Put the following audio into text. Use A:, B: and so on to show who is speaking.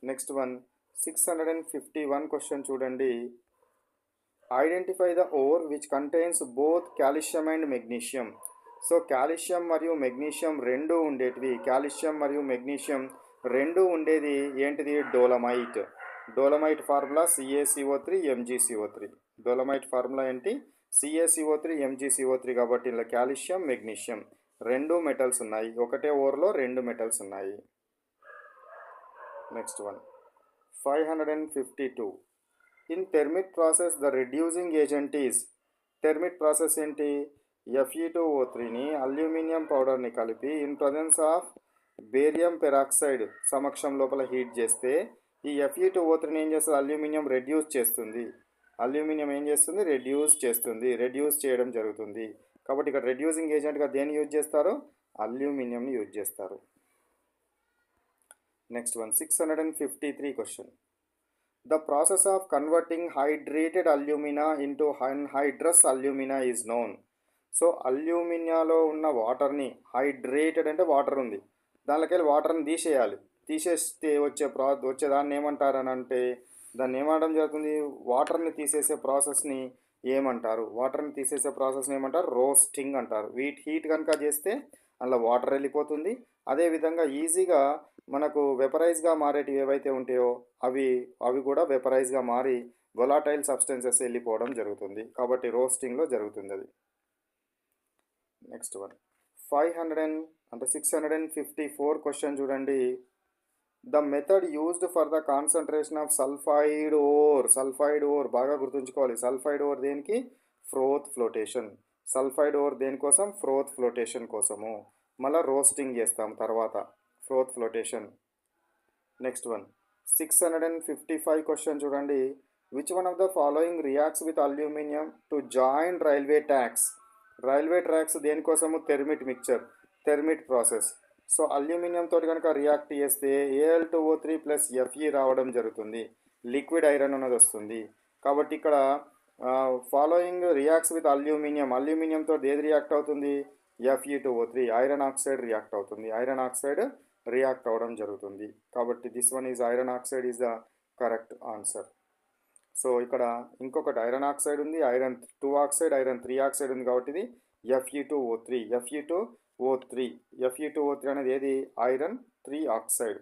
A: Next one 651 question చూడండి. Identify the ore which contains both calcium and magnesium. So calcium మరియు magnesium రెండు ఉండేటివి, calcium మరియు magnesium రెండు ఉండేది ఏంటిది? Dolomite. Dolomite formula CaCO3 MgCO3. Dolomite formula ఏంటి? CaCO3 MgCO3. కాబట్టి ఇలా కాల్షియం మెగ్నీషియం రెండు మెటల్స్ ఉన్నాయి, ఒకటే ఓర్లో రెండు మెటల్స్ ఉన్నాయి. Next one 552. In thermite process the reducing agent is. Thermite process ఏంటి? Fe2O3ని అల్యూమినియం పౌడర్ని కలిపి in presence of barium peroxide సమక్షం లోపల హీట్ చేస్తే ఈ Fe2O3ని ఏం చేస్తుంది? అల్యూమినియం రెడ్యూస్ చేస్తుంది. అల్యూమినియం ఏం చేస్తుంది? రెడ్యూస్ చేస్తుంది, రెడ్యూస్ చేయడం జరుగుతుంది. కాబట్టి ఇక్కడ రెడ్యూసింగ్ ఏజెంట్గా దేన్ని యూజ్ చేస్తారు? అల్యూమినియంని యూజ్ చేస్తారు. Next one 653 question. The process of converting hydrated alumina into anhydrous alumina is known. So అల్యూమినియాలో ఉన్న వాటర్ని, హైడ్రేటెడ్ అంటే వాటర్ ఉంది, దానిలోకి వాటర్ని తీసేయాలి. తీసేస్తే వచ్చేదాన్ని ఏమంటారని అంటే, దాన్ని ఏమనడం జరుగుతుంది? వాటర్ని తీసేసే ప్రాసెస్ని ఏమంటారు? వాటర్ని తీసేసే ప్రాసెస్ని ఏమంటారు? రోస్టింగ్ అంటారు. హీట్ కనుక చేస్తే అందులో వాటర్ వెళ్ళిపోతుంది. అదేవిధంగా ఈజీగా మనకు వెపరైజ్గా మారేటివి ఏవైతే ఉంటాయో అవి కూడా వెపరైజ్గా మారి వొలాటైల్ సబ్స్టెన్సెస్ వెళ్ళిపోవడం జరుగుతుంది. కాబట్టి రోస్టింగ్లో జరుగుతుంది అది. నెక్స్ట్ వన్ 654 క్వశ్చన్ చూడండి. The method used for the concentration of sulphide ore. Sulphide ore బాగా గుర్తుంచుకోవాలి. సల్ఫైడ్ ఓర్ దేనికి? Froth flotation. సల్ఫైడ్ ఓర్ దేనికోసం? ఫ్రోత్ ఫ్లోటేషన్ కోసము. మళ్ళీ రోస్టింగ్ చేస్తాం తర్వాత, froth flotation. Next one 655 question చూడండి. Which one of the following reacts with aluminium to join railway tracks. Railway tracks దేనికోసము? Thermite mixture, thermite process. So aluminium తోటి కనుక react చేస్తే Al2O3 ప్లస్ Fe రావడం జరుగుతుంది, లిక్విడ్ ఐరన్ అనేది వస్తుంది. కాబట్టి ఇక్కడ ఫాలోయింగ్ రియాక్ట్స్ విత్ అల్యూమినియం, అల్యూమినియంతో ఏది రియాక్ట్ అవుతుంది? Fe2O3, ఐరన్ ఆక్సైడ్ రియాక్ట్ అవుతుంది, ఐరన్ ఆక్సైడ్ రియాక్ట్ అవ్వడం జరుగుతుంది. కాబట్టి this one is iron oxide is the correct answer. So ఇక్కడ ఇంకొకటి ఐరన్ ఆక్సైడ్ ఉంది, ఐరన్ 2 ఆక్సైడ్, ఐరన్ 3 ఆక్సైడ్ ఉంది. కాబట్టి ఇది Fe2O3 అనేది ఏది? Iron 3 oxide.